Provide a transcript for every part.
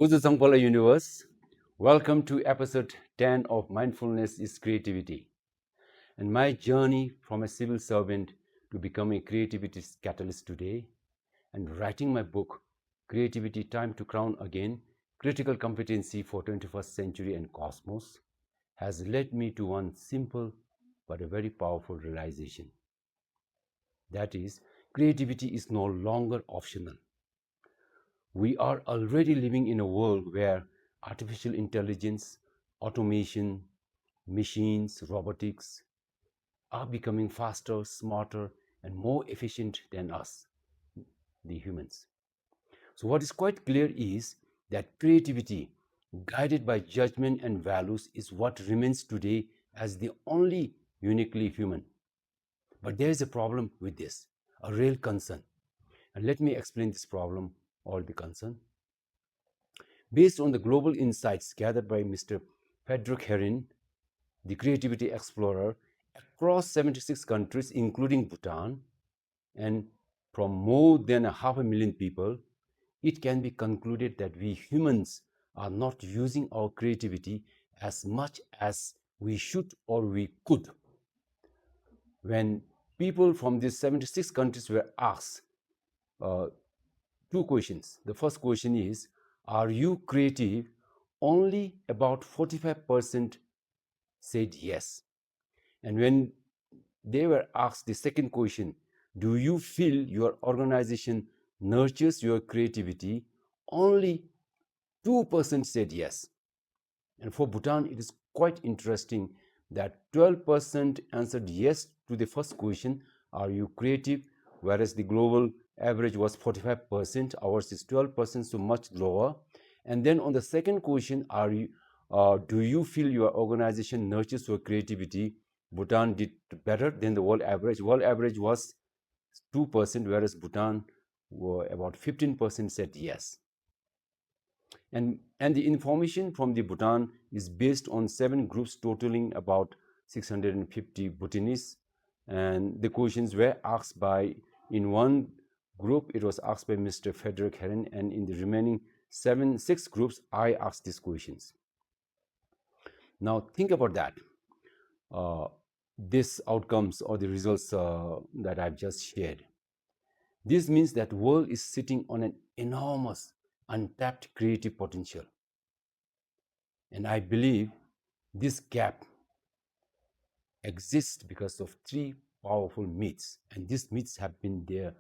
Kuzu Sangpala Universe, welcome to episode 10 of Mindfulness is Creativity and my journey from a civil servant to becoming a creativity catalyst today and writing my book, Creativity Time to Crown Again, Critical Competency for 21st Century and Cosmos, has led me to one simple but a very powerful realization. That is, creativity is no longer optional. We are already living in a world where artificial intelligence, automation, machines, robotics are becoming faster, smarter, and more efficient than us, the humans. So, what is quite clear is that creativity, guided by judgment and values, is what remains today as the only uniquely human. But there is a problem with this, a real concern. And let me explain this problem or the concern. Based on the global insights gathered by Mr. Frederick Herin, the creativity explorer, across 76 countries, including Bhutan, and from more than 500,000 people, it can be concluded that we humans are not using our creativity as much as we should or we could. When people from these 76 countries were asked uh, two questions. The first question is, are you creative? Only about 45% said yes. And when they were asked the second question, do you feel your organization nurtures your creativity? Only 2% said yes. And for Bhutan, it is quite interesting that 12% answered yes to the first question, are you creative? Whereas the global average was 45%, ours is 12%, so much lower. And then on the second question, do you feel your organization nurtures your creativity? Bhutan did better than the world average. World average was 2%, whereas Bhutan were about 15% said yes. And the information from the Bhutan is based on 7 groups totaling about 650 Bhutanese. And the questions were asked by, in one group, it was asked by Mr. Frederick Heron, and in the remaining 6 groups, I asked these questions. Now, think about that. These outcomes or the results that I've just shared. This means that world is sitting on an enormous untapped creative potential. And I believe this gap exists because of 3 powerful myths. And these myths have been there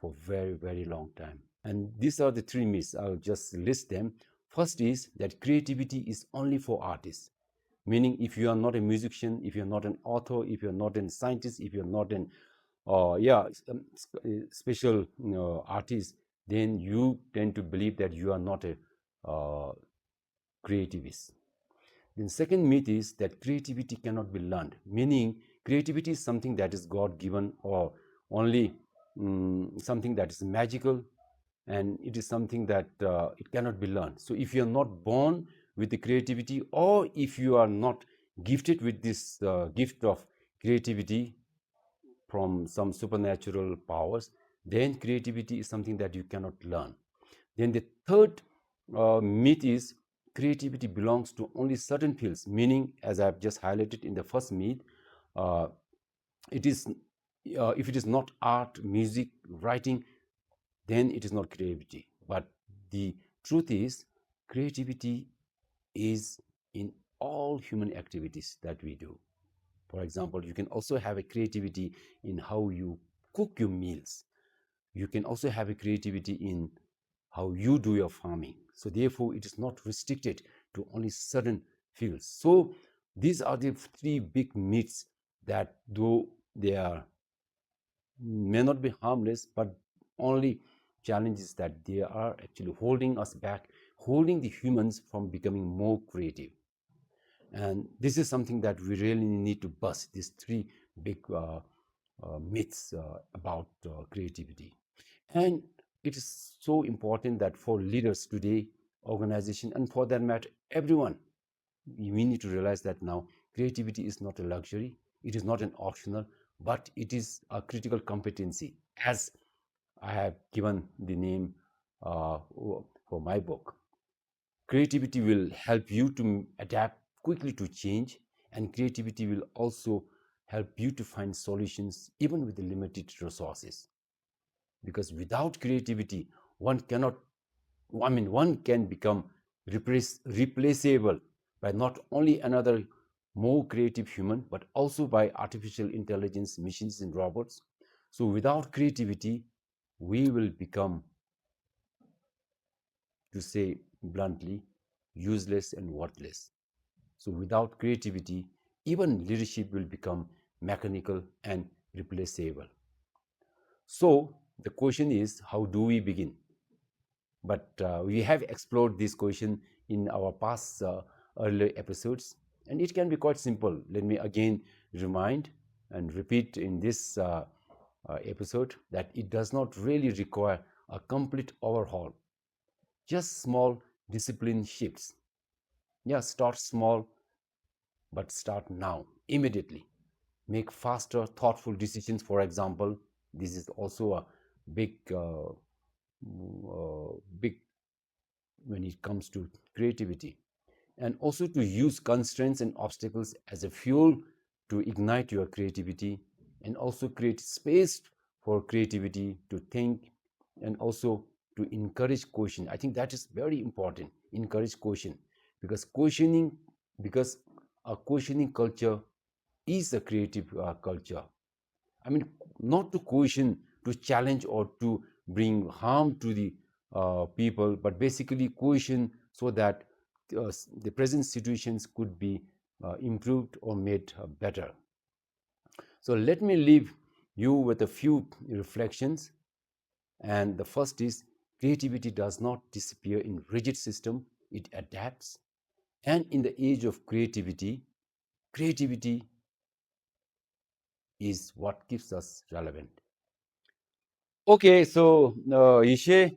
for very, very long time. And these are the 3 myths. I'll just list them. First is that creativity is only for artists. Meaning, if you are not a musician, if you're not an author, if you're not a scientist, if you're not an special artist, then you tend to believe that you are not a creativist. The second myth is that creativity cannot be learned, meaning creativity is something that is God given or only something that is magical, and it is something that it cannot be learned. So if you are not born with the creativity, or if you are not gifted with this gift of creativity from some supernatural powers, then creativity is something that you cannot learn. Then the third myth is creativity belongs to only certain fields, meaning, as I've just highlighted in the first myth, uh, it is if it is not art, music, writing, then it is not creativity. But the truth is, creativity is in all human activities that we do. For example, you can also have a creativity in how you cook your meals. You can also have a creativity in how you do your farming. So therefore, it is not restricted to only certain fields. So these are the 3 big myths that, though they are may not be harmless, but only challenges that they are actually holding us back, holding the humans from becoming more creative. And this is something that we really need to bust, these 3 big myths about creativity. And it is so important that for leaders today, organization, and for that matter, everyone, we need to realize that now creativity is not a luxury, it is not an optional, but it is a critical competency, as I have given the name for my book. creativity will help you to adapt quickly to change, and creativity will also help you to find solutions even with the limited resources. Because without creativity, one cannot, one can become replaceable by not only another more creative human, but also by artificial intelligence, machines, and robots. So without creativity, we will become, to say bluntly, useless and worthless. So without creativity, even leadership will become mechanical and replaceable. So the question is, how do we begin? But we have explored this question in our past earlier episodes, and it can be quite simple. Let me again remind and repeat in this episode that it does not really require a complete overhaul, just small discipline shifts. Yeah, start small, but start now, immediately. Make faster, thoughtful decisions, for example. This is also a big, big when it comes to creativity. And also to use constraints and obstacles as a fuel to ignite your creativity, and also create space for creativity to think, and also to encourage question. I think that is very important. Encourage question, because a questioning culture is a creative culture. I mean, not to question, to challenge, or to bring harm to the people, but basically question so that the present situations could be improved or made better. So let me leave you with a few reflections. And the first is, creativity does not disappear in rigid system, it adapts. And in the age of creativity, creativity is what keeps us relevant. Okay, so Yishe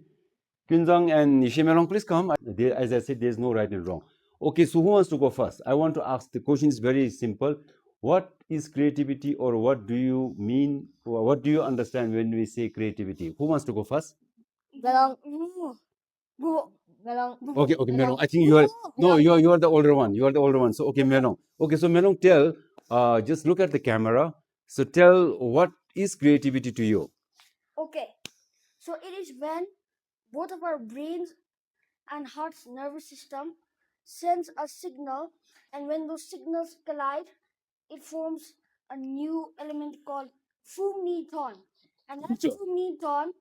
Kunzang and Yishe Melong, please come. As I said, there's no right and wrong. Okay, so who wants to go first? I want to ask, the question is very simple. What is creativity, or what do you mean, or what do you understand when we say creativity? Who wants to go first? Melong. Okay, Melong. I think you are, no, you are the older one. You are the older one. So, okay, Melong. Okay, so Melong, tell, just look at the camera. So tell, what is creativity to you? Okay, so it is when both of our brains and heart's nervous system sends a signal, and when those signals collide, it forms a new element called fumniton, and that Sure. fumniton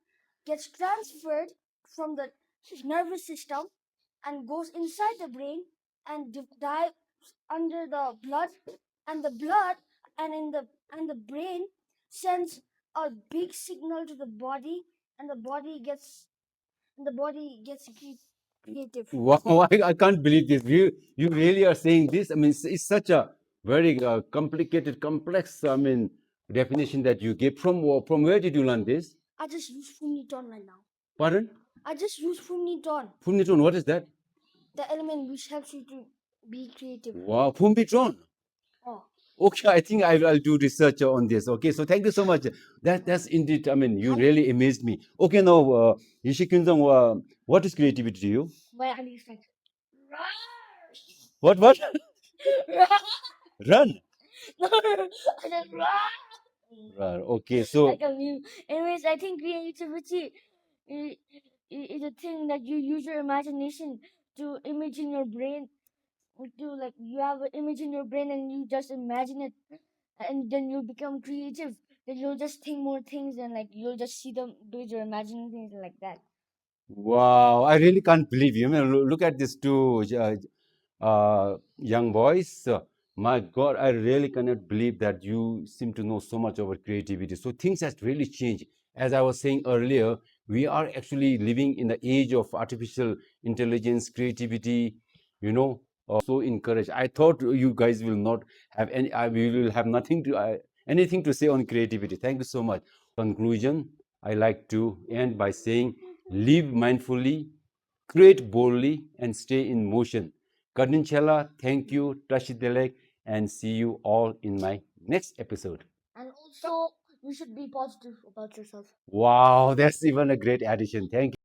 gets transferred from the nervous system and goes inside the brain and dives under the blood, and the blood and the brain sends a big signal to the body, and the body gets creative. Wow, I can't believe this. You really are saying this? I mean, it's such a very complicated, complex, definition that you gave. From where did you learn this? I just use Fumniton right now. Pardon? I just use Fumniton, Fumnitron, what is that? the element which helps you to be creative. Wow, Fumnitron. Oh, Okay, I think I'll do research on this. Okay, so thank you so much. That's indeed, I mean, you really amazed me. Okay, now, Yishikunzang, what is creativity to you? my idea is like What? Run. I just Right. Okay, so like a meme. Anyways, I think creativity is a thing that you use your imagination to image in your brain. To like you have an image in your brain and you just imagine it, and then you'll become creative. Then you'll just think more things and like you'll just see them because you're imagining things like that. wow, I really can't believe you. I mean, look at these two young boys. My God, I really cannot believe that you seem to know so much about creativity. So things has really changed. As I was saying earlier, we are actually living in the age of artificial intelligence, creativity, so encouraged. I thought you guys will not have any, we will have anything to say on creativity. Thank you so much. Conclusion, I like to end by saying, live mindfully, create boldly, and stay in motion. Karninchela, thank you, Tashidelek, and see you all in my next episode. And also, you should be positive about yourself. Wow, that's even a great addition. Thank you.